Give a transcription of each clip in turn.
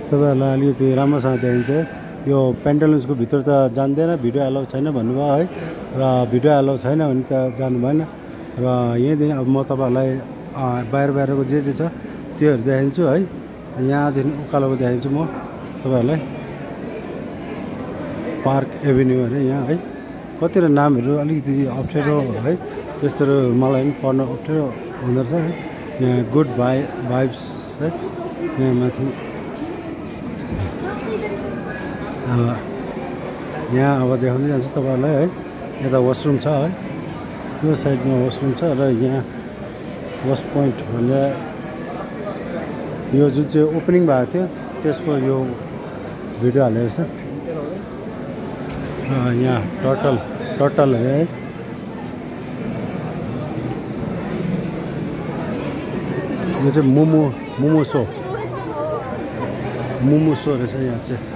तपाईँहरूलाई अलिकति राम्रोसँग देखिन्छ। यो पेन्टालुन्सको भित्र त जान्दैन, भिडियो एलाउ छैन भन्नुभयो है, र भिडियो एलाउ छैन भने त जानु भएन। र यहीँदेखि अब म तपाईँहरूलाई बाहिरको जे छ त्योहरू देखाइदिन्छु है। यहाँदेखि उकालोको देखाइदिन्छु म तपाईँहरूलाई। पार्क एभिन्यू अरे यहाँ है। कतिवटा नामहरू अलिकति अप्ठ्यारो है, त्यस्तोहरू मलाई पनि पढ्न अप्ठ्यारो हुँदो रहेछ है। यहाँ गुड भाइब्स है। यहाँ माथि यहाँ अब देखाउँदै जान्छु तपाईँहरूलाई है। यता वासरुम छ है, यो साइडमा वासरुम छ, र यहाँ वास पोइन्ट भनेर यो जुन चाहिँ ओपनिङ भएको थियो त्यसको यो भिडियो हालेको छ। यहाँ टर्टल है। यो चाहिँ मोमो सो रहेछ यहाँ चाहिँ।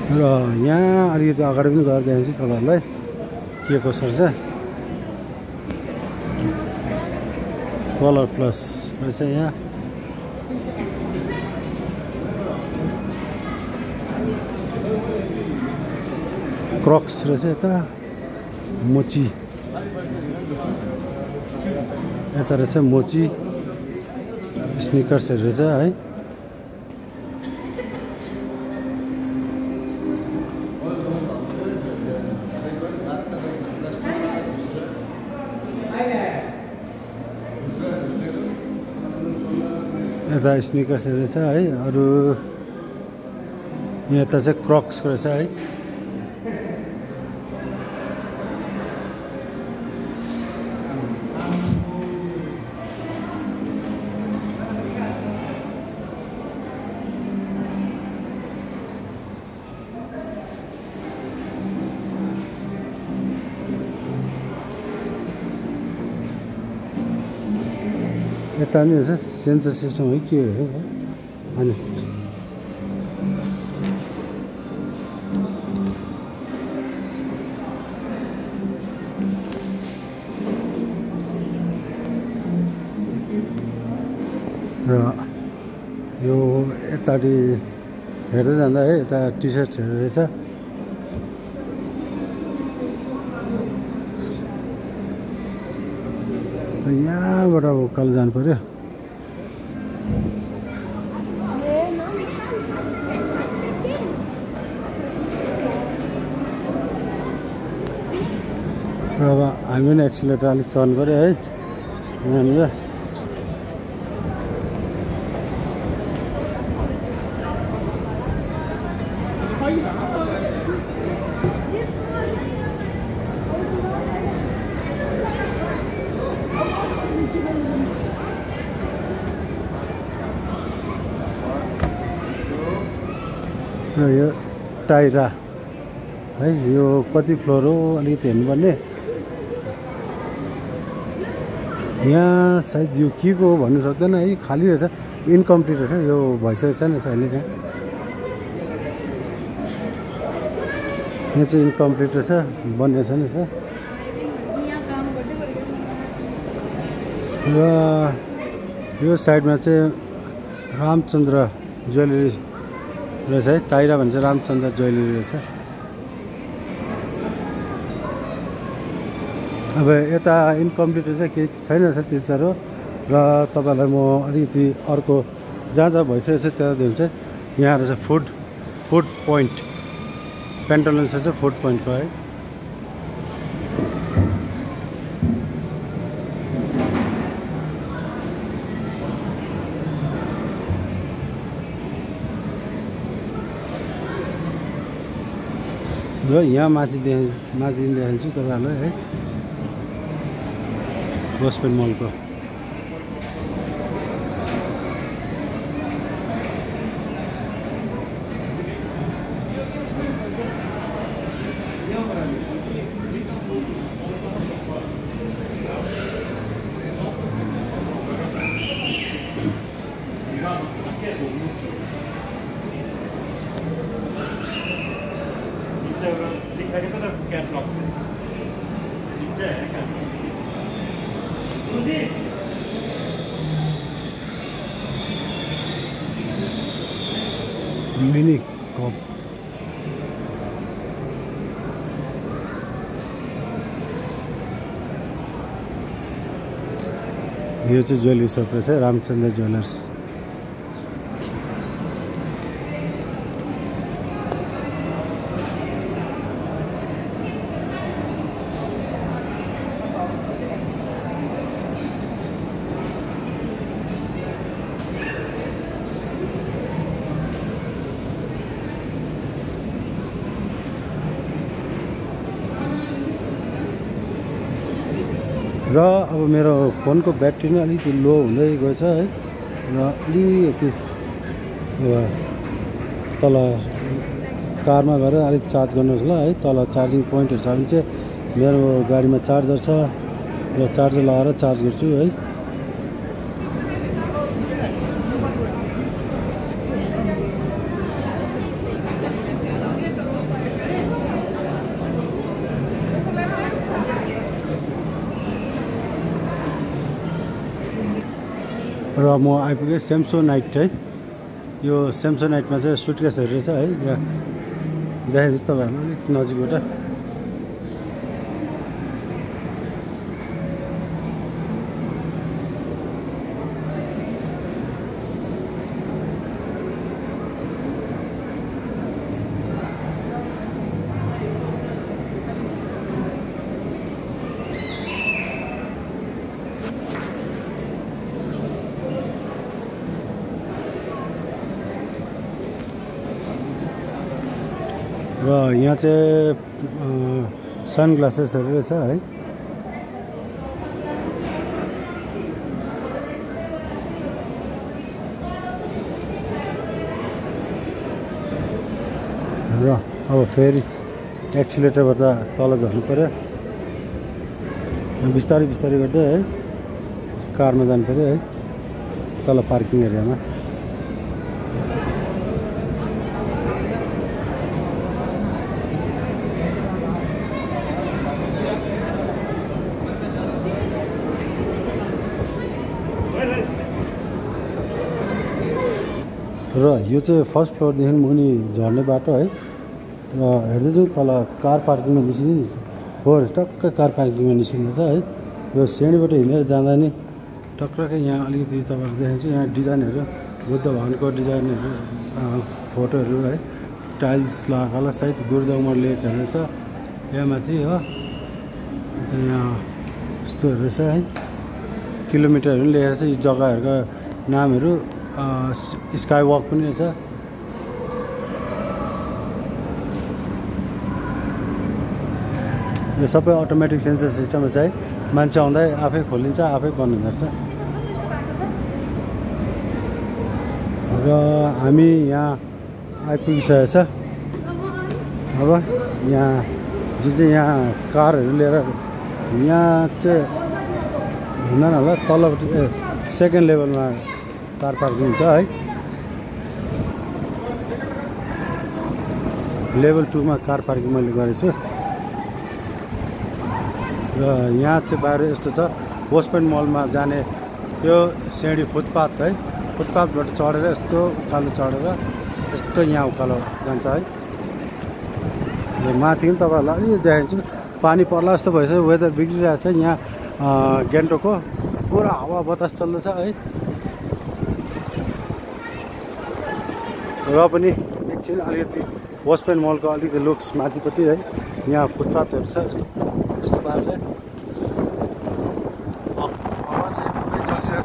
र यहाँ अलिकति अगाडि पनि गएर देखाउँछु तपाईँहरूलाई के कसो रहेछ। कलर प्लस रहेछ यहाँ। क्रक्स रहेछ यता। मोची यता रहेछ, मोची स्निकर्सहरू रहेछ है। यता स्निकर्सहरू रहेछ है। अरू यता चाहिँ क्रक्सको रहेछ है। यता नि रहेछ सेन्सर सिस्टम है के हो अनि र यो यतापट्टि हेर्दै जाँदा है यता टी सर्टहरू रहेछ। यहाँबाट उकालो जानु पर्यो। र अब हामी पनि एक्सिलेटर अलिक चढ्नु पर्यो है यहाँनिर। र यो टाइरा है, यो कति फ्लोर हो अलिकति हेर्नुपर्ने। यहाँ सायद यो के को हो भन्नु सक्दैन है, खाली रहेछ, इन्कम्प्लिट रहेछ, यो भइसकेको छैन अहिले। यहाँ चाहिँ इन्कम्प्लिट रहेछ, बन्ने छैन रहेछ। र यो साइडमा चाहिँ रामचन्द्र ज्वेलरी रहेछ है। टाइरा भन्छ रामचन्द्र ज्वेलरी रहेछ। अब यता इन्कम्प्लिट रहेछ, केही छैन रहेछ त्यति साह्रो। र तपाईँलाई म अलिकति अर्को जहाँ भइसकेको छ त्यहाँ देखाउँछु। यहाँ रहेछ फुड पोइन्ट, पेन्टालुन्स रहेछ फुड पोइन्टको है। र यहाँ माथि देखाइदिन्छु तपाईँहरूलाई है, गोस्पेन मलको। मिनी कप यो चाहिँ ज्वेलरी सप रहेछ रामचन्द्र ज्वेलर्स र अब मेरो फोनको ब्याट्री नै अलिकति लो हुँदै गएछ है र अलिकति तल कारमा गएर अलिक चार्ज गर्नुहोस् ल है तल चार्जिङ पोइन्टहरू छ भने चाहिँ मेरो गाडीमा चार्जर छ र चार्जर लगाएर चार्ज गर्छु है र म आइपुगेँ सेम्सोनाइट है यो सेम्सोनाइटमा चाहिँ सुटकेसहरू रहेछ है यहाँ देखाइदिन्छु तपाईँहरूलाई अलिक नजिकबाट र यहाँ चाहिँ सनग्लासेसहरू रहेछ है र अब फेरि एक्सिलेटरबाट तल झर्नु पर्यो बिस्तारै बिस्तारै गर्दै है कारमा जानु पर्यो है तल पार्किङ एरियामा र यो चाहिँ फर्स्ट फ्लोरदेखि मुनि झर्ने बाटो है र हेर्दैछु तल कार पार्किङमा निस्किन्छ हो टक्क कार पार्किङमा निस्किँदैछ है यो श्रेणीबाट हिँडेर जाँदा नि टक्कै यहाँ अलिकति तपाईँहरू देखाउँछु यहाँ डिजाइनहरू बुद्ध भगवानको डिजाइनहरू फोटोहरू है टाइल्स लगाएको सायद गुरुजङ्गमा लेकहरू छ यहाँ माथि हो अन्त यहाँ यस्तोहरू रहेछ है किलोमिटरहरू पनि लेखेको छ यो जग्गाहरूको नामहरू स्काई वक पनि रहेछ यो सबै अटोमेटिक सेन्सर सिस्टममा चाहिँ मान्छे आउँदा आफै खोलिन्छ आफै बन्द गर्छ र हामी यहाँ आइपुगिसकेको छ अब यहाँ जुन चाहिँ यहाँ कारहरू लिएर यहाँ चाहिँ हुँदैन होला तलपट्टि सेकेन्ड लेभलमा कार पार्किङ हुन्छ है लेभल 2 मा कार पार्किङ मैले गरेको छु र यहाँ चाहिँ बाहिर यस्तो छ वेस्ट पोइन्ट मलमा जाने यो सिँढी फुटपाथ है फुटपाथबाट चढेर यस्तो उकालो चढेर यस्तो यहाँ उकालो जान्छ है यो माथि पनि तपाईँहरूलाई अलिकति देखाइदिन्छु पानी पर्ला जस्तो भएछ वेदर बिग्रिरहेको छ यहाँ गान्तोकको पुरा हावा बतास चल्दैछ है र पनि एकछिन अलिकति वेस्ट पोइन्ट मलको अलिकति लुक्स माथिपट्टि है यहाँ फुटपाथहरू छ यस्तो यस्तो पाराले हावा चाहिँ पुरै चलिरहेको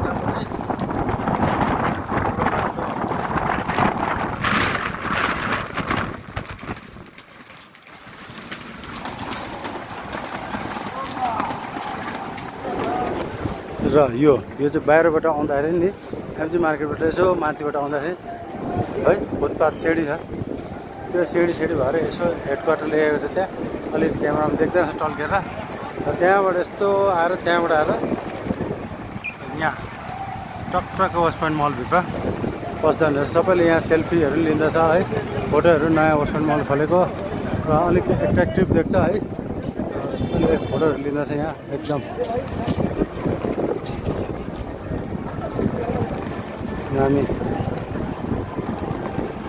छ र यो चाहिँ बाहिरबाट आउँदाखेरि नि एमजी मार्केटबाट यसो माथिबाट आउँदाखेरि है फुटपाथ सिँढी छ त्यो सिँढी भएर यसो हेडक्वार्टर ल्याएको छ त्यहाँ अलिकति क्यामेरामा देख्दैन टल्केर र त्यहाँबाट यस्तो आएर त्यहाँबाट आएर यहाँ टक्क वेस्ट पोइन्ट मलभित्र पस्दा हुन्छ सबैले यहाँ सेल्फीहरू लिँदैछ है फोटोहरू नयाँ वेस्ट पोइन्ट मल खोलेको र अलिक एट्र्याक्टिभ देख्छ है अहिले फोटोहरू लिँदैछ यहाँ एकदम हामी